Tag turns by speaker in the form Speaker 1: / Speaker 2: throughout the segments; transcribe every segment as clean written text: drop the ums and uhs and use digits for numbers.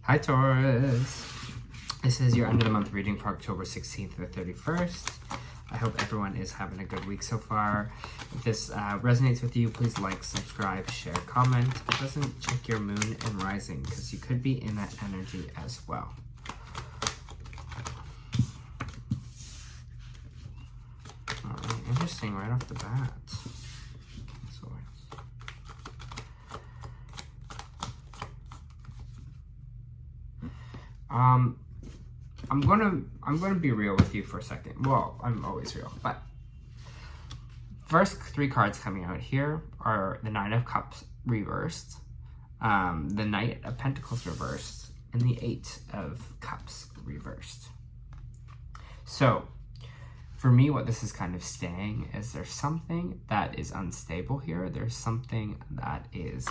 Speaker 1: Hi Taurus. This is your end of the month reading for October 16th to the 31st. I hope everyone is having a good week so far. If this resonates with you, please like, subscribe, share, comment. If it doesn't, check your moon and rising because you could be in that energy as well. Alright, interesting right off the bat. I'm gonna be real with you for a second. Well, I'm always real, but first three cards coming out here are the Nine of Cups reversed, the Knight of Pentacles reversed, and the Eight of Cups reversed. So for me, what this is kind of saying is there's something that is unstable here. There's something that is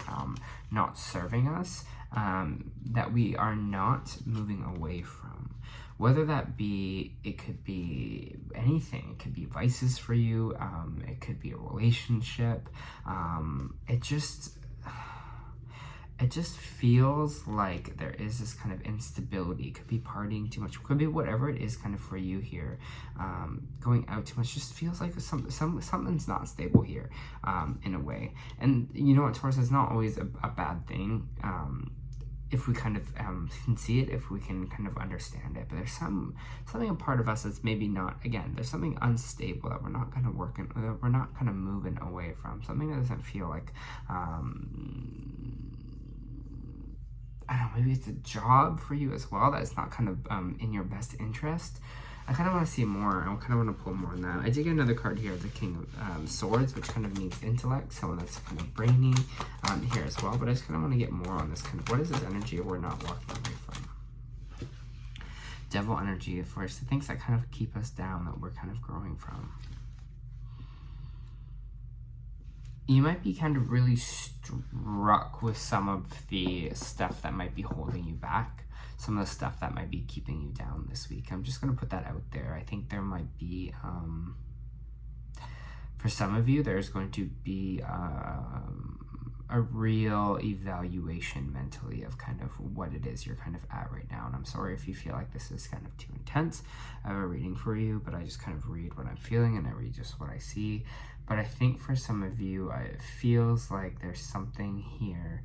Speaker 1: not serving us, that we are not moving away from. Whether that be, it could be anything. It could be vices for you. It could be a relationship. It just feels like there is this kind of instability. It could be partying too much. It could be whatever it is kind of for you here. Going out too much just feels like something's not stable here in a way. And you know what, Taurus, is not always a bad thing. If we kind of can see it, if we can kind of understand it. But there's something a part of us that's maybe not, again, there's something unstable that we're not kind of working, that we're not kind of moving away from. Something that doesn't feel like, I don't know, maybe it's a job for you as well that's not kind of in your best interest. I kind of want to see more. I kind of want to pull more on that. I did get another card here, the King of Swords, which kind of means intellect, someone that's kind of brainy here as well. But I just kind of want to get more on this kind of, what is this energy we're not walking away from? Devil energy, of course, the things that kind of keep us down, that we're kind of growing from. You might be kind of really struck with some of the stuff that might be holding you back. Some of the stuff that might be keeping you down this week. I'm just going to put that out there. I think there might be, for some of you, there's going to be a real evaluation mentally of kind of what it is you're kind of at right now. And I'm sorry if you feel like this is kind of too intense of a reading for you, but I just kind of read what I'm feeling and I read just what I see. But I think for some of you, it feels like there's something here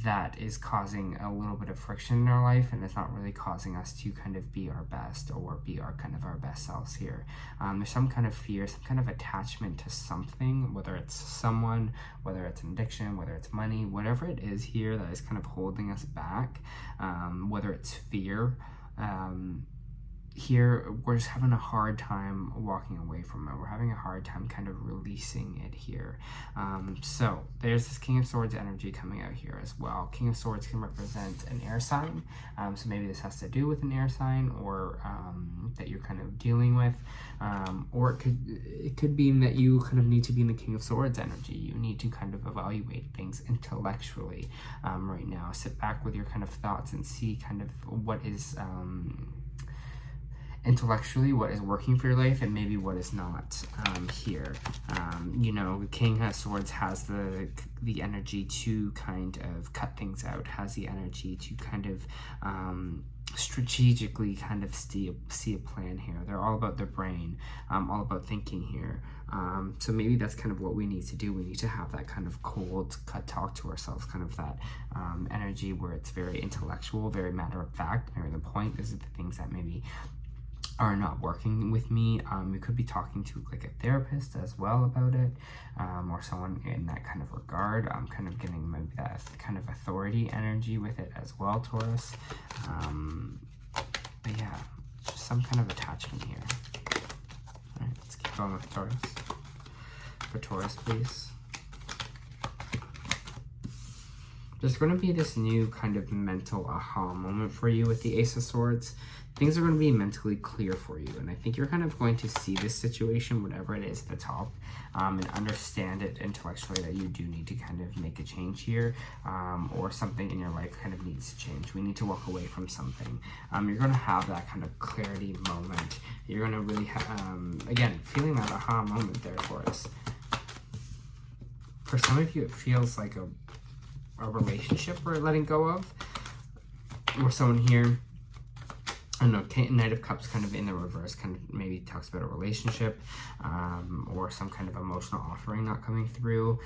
Speaker 1: that is causing a little bit of friction in our life, and it's not really causing us to kind of be our best or be our kind of our best selves here. There's some kind of fear, some kind of attachment to something, whether it's someone, whether it's an addiction, whether it's money, whatever it is here that is kind of holding us back, whether it's fear. Here, we're just having a hard time walking away from it. We're having a hard time kind of releasing it here. So there's this King of Swords energy coming out here as well. King of Swords can represent an air sign. So maybe this has to do with an air sign or that you're kind of dealing with. Or it could be that you kind of need to be in the King of Swords energy. You need to kind of evaluate things intellectually right now. Sit back with your kind of thoughts and see kind of what is... intellectually, what is working for your life and maybe what is not here. You know, the King of Swords has the energy to kind of cut things out, has the energy to kind of strategically kind of see a plan here. They're all about their brain, all about thinking here. So maybe that's kind of what we need to do. We need to have that kind of cold cut talk to ourselves, kind of that energy where it's very intellectual, very matter of fact, very the point. These are the things that maybe are not working with me. You could be talking to like a therapist as well about it, or someone in that kind of regard. I'm kind of getting maybe that kind of authority energy with it as well, Taurus. But yeah, just some kind of attachment here. All right, let's keep going with Taurus. For Taurus, please. There's going to be this new kind of mental aha moment for you with the Ace of Swords. Things are going to be mentally clear for you, and I think you're kind of going to see this situation, whatever it is at the top, and understand it intellectually that you do need to kind of make a change here, or something in your life kind of needs to change. We need to walk away from something. You're going to have that kind of clarity moment. You're going to really have, again, feeling that aha moment there for us. For some of you, it feels like a relationship we're letting go of. or someone here, I don't know, Knight of Cups kind of in the reverse kind of maybe talks about a relationship, or some kind of emotional offering not coming through.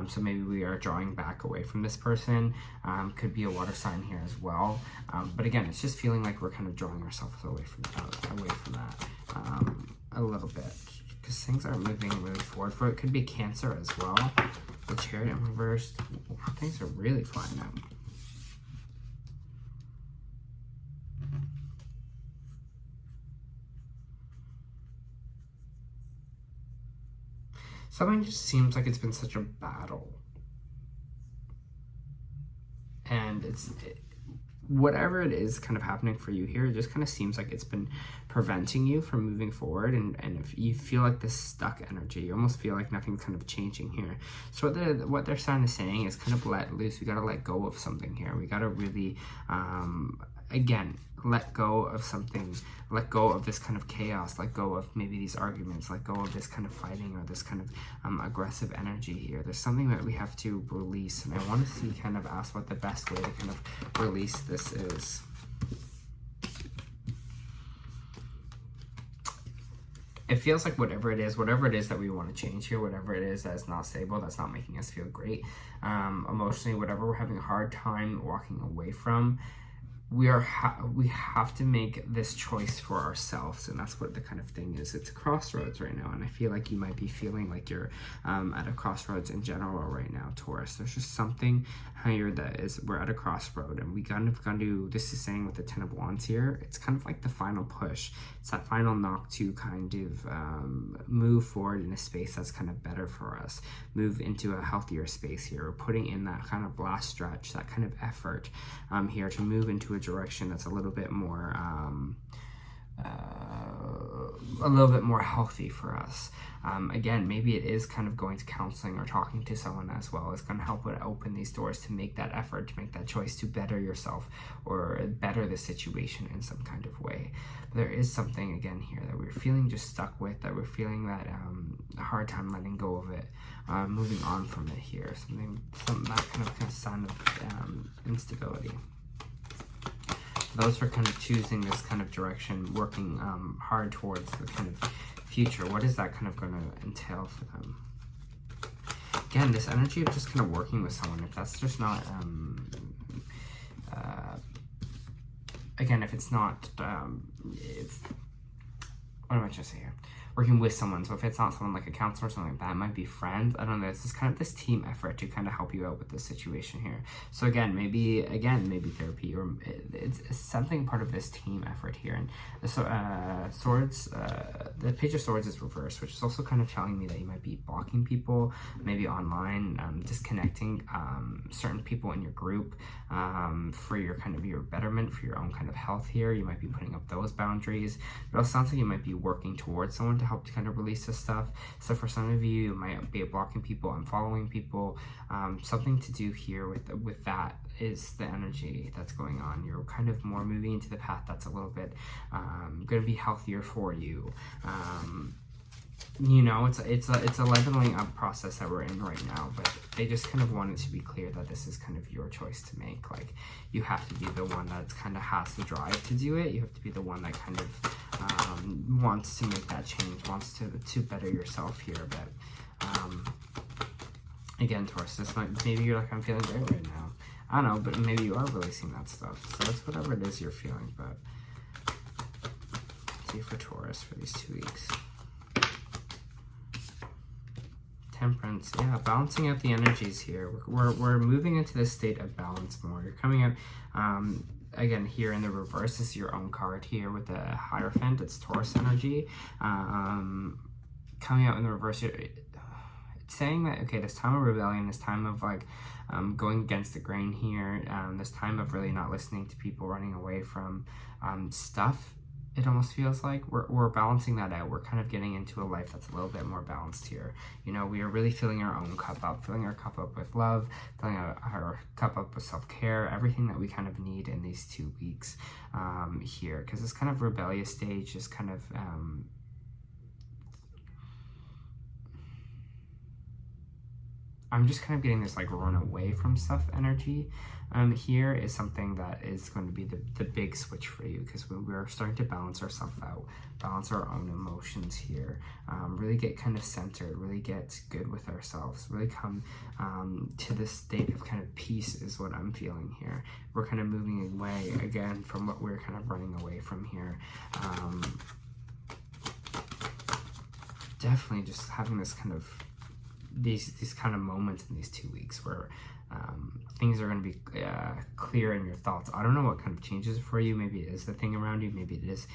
Speaker 1: So maybe we are drawing back away from this person. Could be a water sign here as well. But again, it's just feeling like we're kind of drawing ourselves away from that a little bit, because things aren't moving really forward. For it could be Cancer as well. The Chariot in reverse. Things are really flying out. Something just seems like it's been such a battle. And whatever it is kind of happening for you here, it just kind of seems like it's been preventing you from moving forward. And if you feel like this stuck energy, you almost feel like nothing's kind of changing here. So what they're kind of saying is kind of let loose. We got to let go of something here. We got to really, again, let go of something, let go of this kind of chaos, let go of maybe these arguments, let go of this kind of fighting or this kind of aggressive energy here. There's something that we have to release, and I want to see, kind of ask what the best way to kind of release this is. It feels like whatever it is that we want to change here, whatever it is that is not stable, that's not making us feel great, emotionally, whatever we're having a hard time walking away from, we have to make this choice for ourselves. And that's what the kind of thing is. It's a crossroads right now, and I feel like you might be feeling like you're at a crossroads in general right now, Taurus. There's just something here that is, we're at a crossroad, and we kind of got to, this is saying with the Ten of Wands here, it's kind of like the final push. It's that final knock to kind of move forward in a space that's kind of better for us, move into a healthier space here. We're putting in that kind of last stretch, that kind of effort here to move into a direction that's a little bit more healthy for us. Again, maybe it is kind of going to counseling or talking to someone as well. It's going to help open these doors to make that effort, to make that choice to better yourself or better the situation in some kind of way. But there is something again here that we're feeling just stuck with, that we're feeling that a hard time letting go of it, moving on from it here. Something that kind of sign of instability. Those are kind of choosing this kind of direction, working hard towards the kind of future. What is that kind of going to entail for them? Again, this energy of just kind of working with someone, if that's just not, again, if it's not, what am I trying to say here? Working with someone. So if it's not someone like a counselor or something like that, it might be friends. I don't know. It's just kind of this team effort to kind of help you out with this situation here. So again, maybe therapy, or it's something part of this team effort here. And so swords, the Page of Swords is reversed, which is also kind of telling me that you might be blocking people, maybe online, disconnecting certain people in your group for your kind of your betterment, for your own kind of health here. You might be putting up those boundaries. But it also sounds like you might be working towards someone to help to kind of release this stuff. So for some of you, you might be blocking people, unfollowing people. Something to do here with that is the energy that's going on. You're kind of more moving into the path that's a little bit going to be healthier for you. You know, it's a leveling up process that we're in right now, but they just kind of wanted to be clear that this is kind of your choice to make. Like, you have to be the one that kind of has the drive to do it. You have to be the one that kind of wants to make that change, wants to better yourself here. But again, Taurus, this might, maybe you're like, I'm feeling great right now. I don't know, but maybe you are releasing that stuff. So it's whatever it is you're feeling. But let's see for Taurus for these 2 weeks. Temperance, yeah, balancing out the energies here. We're moving into this state of balance more. You're coming out, again, here in the reverse is your own card here with the Hierophant. It's Taurus energy. Coming out in the reverse, it's saying that, okay, this time of rebellion, this time of like going against the grain here, this time of really not listening to people, running away from stuff. It almost feels like we're balancing that out. We're kind of getting into a life that's a little bit more balanced here. You know, we are really filling our own cup up, filling our cup up with love, filling our cup up with self-care, everything that we kind of need in these 2 weeks here. Because this kind of rebellious stage is kind of I'm just kind of getting this like run away from stuff energy. Here is something that is going to be the big switch for you, because we're starting to balance ourselves out, balance our own emotions here, really get kind of centered, really get good with ourselves, really come to this state of kind of peace is what I'm feeling here. We're kind of moving away again from what we're kind of running away from here. Definitely just having this kind of these kind of moments in these 2 weeks where things are going to be clear in your thoughts. I don't know what kind of changes for you. Maybe it is the thing around you. Maybe it is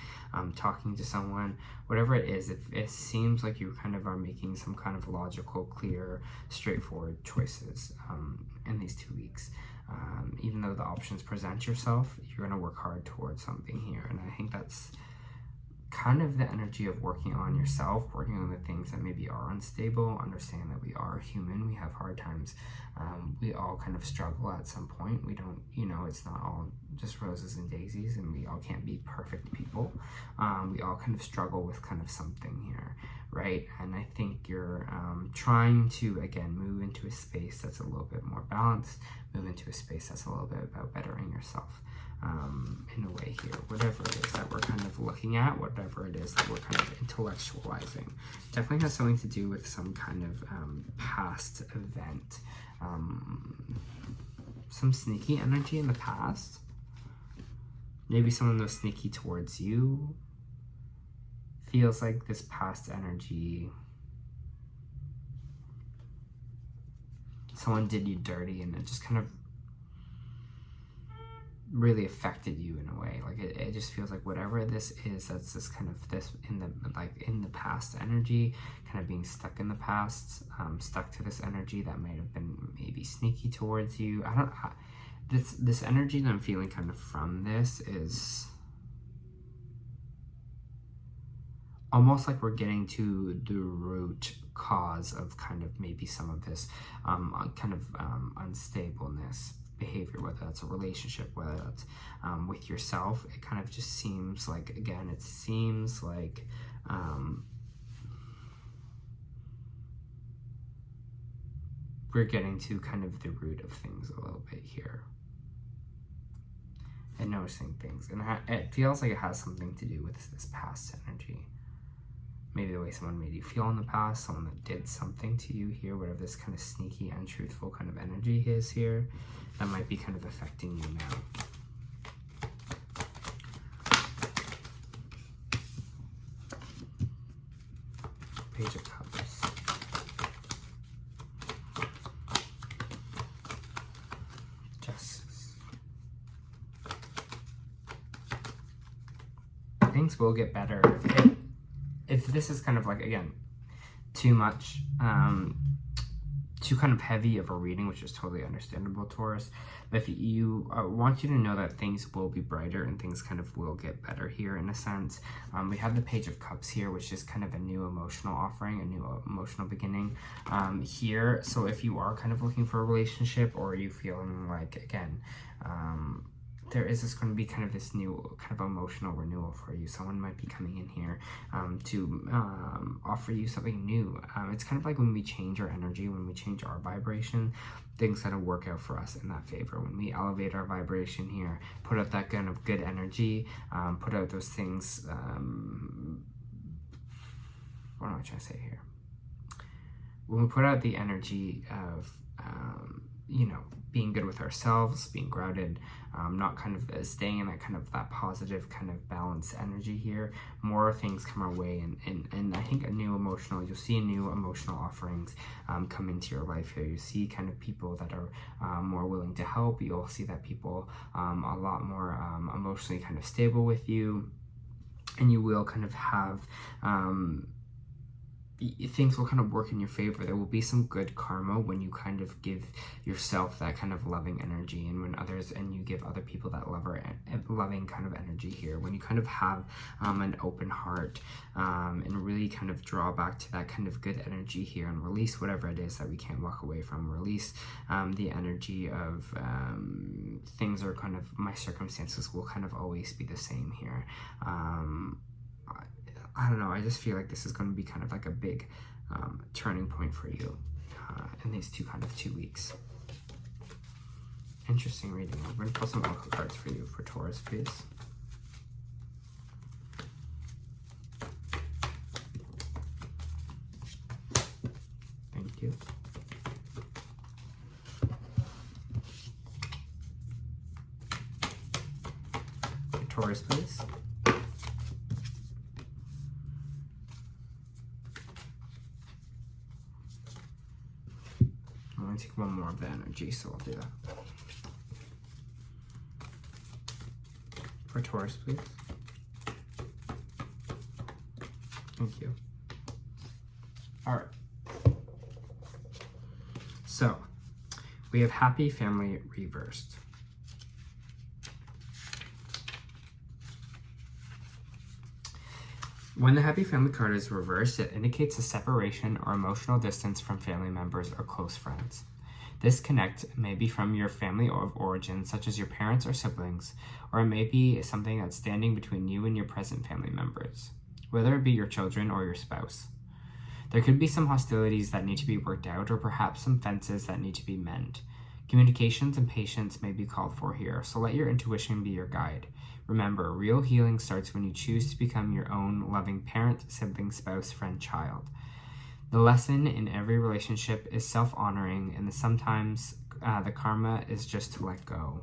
Speaker 1: talking to someone. Whatever it is, it seems like you kind of are making some kind of logical, clear, straightforward choices in these 2 weeks. Even though the options present yourself, you're going to work hard towards something here. And I think that's kind of the energy of working on yourself, working on the things that maybe are unstable, understand that we are human, we have hard times, we all kind of struggle at some point. We don't, it's not all just roses and daisies, and we all can't be perfect people. We all kind of struggle with kind of something here, right? And I think you're trying to, again, move into a space that's a little bit more balanced, move into a space that's a little bit about bettering yourself. In a way here, whatever it is that we're kind of looking at, whatever it is that we're kind of intellectualizing, definitely has something to do with some kind of past event, some sneaky energy in the past. Maybe someone was sneaky towards you. Feels like this past energy, someone did you dirty, and it just kind of really affected you in a way. Like it just feels like whatever this is, that's this kind of this in the past energy, kind of being stuck in the past, stuck to this energy that might have been maybe sneaky towards you. This energy that I'm feeling kind of from this is almost like we're getting to the root cause of kind of maybe some of this unstableness behavior, whether that's a relationship, whether that's with yourself. It kind of just seems like, again, it seems like we're getting to kind of the root of things a little bit here and noticing things, and it feels like it has something to do with this past energy. Maybe the way someone made you feel in the past, someone that did something to you here, whatever this kind of sneaky, untruthful kind of energy is here, that might be kind of affecting you now. Page of Cups. Justice. Things will get better. If this is kind of like, again, too much, too kind of heavy of a reading, which is totally understandable, Taurus, but if you want you to know that things will be brighter and things kind of will get better here in a sense. We have the Page of Cups here, which is kind of a new emotional offering, a new emotional beginning here. So if you are kind of looking for a relationship, or are you feeling like, again, there is this going to be kind of this new kind of emotional renewal for you. Someone might be coming in here to offer you something new. It's kind of like when we change our energy, when we change our vibration, things kind of work out for us in that favor. When we elevate our vibration here, put out that kind of good energy, put out those things, what am I trying to say here? When we put out the energy of, being good with ourselves, being grounded, not kind of staying in that positive kind of balanced energy here, more things come our way, and I think you'll see new emotional offerings come into your life here. You see kind of people that are more willing to help. You'll see that people a lot more emotionally kind of stable with you, and you will kind of have things will kind of work in your favor. There will be some good karma when you kind of give yourself that kind of loving energy, and and you give other people that loving kind of energy here. When you kind of have an open heart and really kind of draw back to that kind of good energy here and release whatever it is that we can't walk away from. Release the energy of things are kind of, my circumstances will kind of always be the same here. I don't know, I just feel like this is going to be kind of like a big turning point for you. in these two weeks. Interesting reading. I'm going to pull some oracle cards for you for Taurus, please. Thank you. For Taurus, please. I'm going to take one more of the energy, so I'll do that. For Taurus, please. Thank you. All right. So, we have happy family reversed. When the happy family card is reversed, it indicates a separation or emotional distance from family members or close friends. This connect may be from your family of origin, such as your parents or siblings, or it may be something that's standing between you and your present family members, whether it be your children or your spouse. There could be some hostilities that need to be worked out, or perhaps some fences that need to be mended. Communications and patience may be called for here, so let your intuition be your guide. Remember, real healing starts when you choose to become your own loving parent, sibling, spouse, friend, child. The lesson in every relationship is self-honoring, and sometimes the karma is just to let go,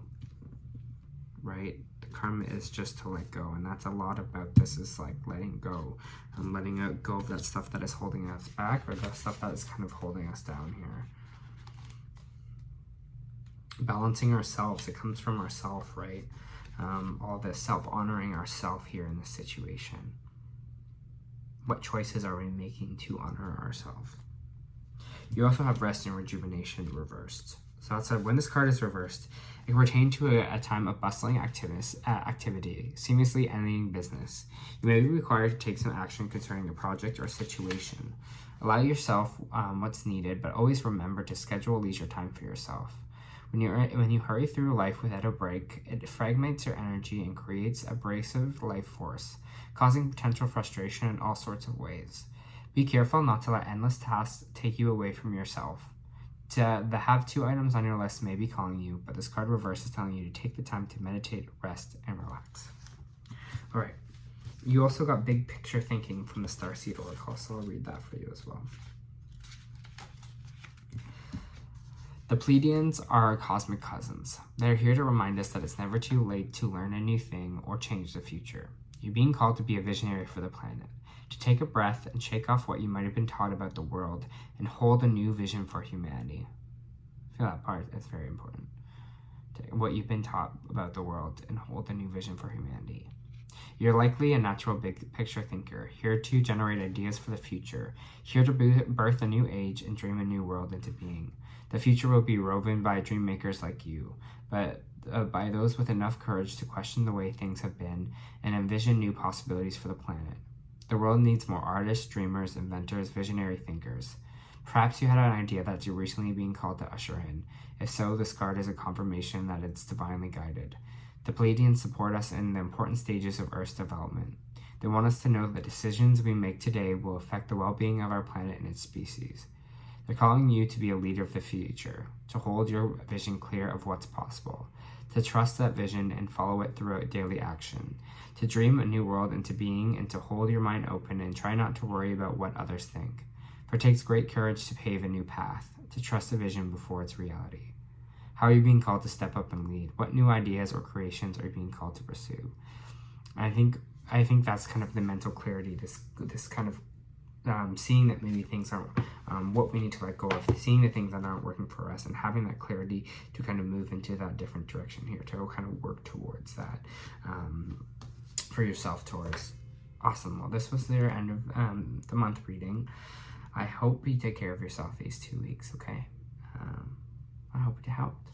Speaker 1: right? The karma is just to let go, and that's a lot about this, is like letting go, and letting go of that stuff that is holding us back, or the stuff that is kind of holding us down here. Balancing ourselves, it comes from ourself, right? All this self-honoring ourself here in this situation. What choices are we making to honor ourselves? You also have rest and rejuvenation reversed. So outside, when this card is reversed, it can pertain to a time of bustling activity, seamlessly ending business. You may be required to take some action concerning a project or situation. Allow yourself what's needed, but always remember to schedule leisure time for yourself. When you hurry through life without a break, it fragments your energy and creates a abrasive life force, causing potential frustration in all sorts of ways. Be careful not to let endless tasks take you away from yourself. The have to items on your list may be calling you, but this card reverse is telling you to take the time to meditate, rest, and relax. All right. You also got big picture thinking from the Starseed Oracle, so I'll read that for you as well. The Pleiadians are our cosmic cousins. They're here to remind us that it's never too late to learn a new thing or change the future. You're being called to be a visionary for the planet, to take a breath and shake off what you might have been taught about the world and hold a new vision for humanity. I feel that part is very important. What you've been taught about the world and hold a new vision for humanity. You're likely a natural big picture thinker, here to generate ideas for the future, here to birth a new age and dream a new world into being. The future will be woven by dream makers like you, but by those with enough courage to question the way things have been and envision new possibilities for the planet. The world needs more artists, dreamers, inventors, visionary thinkers. Perhaps you had an idea that you're recently being called to usher in. If so, this card is a confirmation that it's divinely guided. The Pleiadians support us in the important stages of Earth's development. They want us to know that decisions we make today will affect the well-being of our planet and its species. They're calling you to be a leader of the future, to hold your vision clear of what's possible, to trust that vision and follow it throughout daily action, to dream a new world into being and to hold your mind open and try not to worry about what others think. For it takes great courage to pave a new path, to trust a vision before it's reality. How are you being called to step up and lead? What new ideas or creations are you being called to pursue? I think that's kind of the mental clarity, this kind of seeing that maybe things aren't what we need to let go of, seeing the things that aren't working for us, and having that clarity to kind of move into that different direction here, to kind of work towards that for yourself, Taurus. Awesome. Well, this was their end of the month reading. I hope you take care of yourself these 2 weeks, okay? I hope it helped.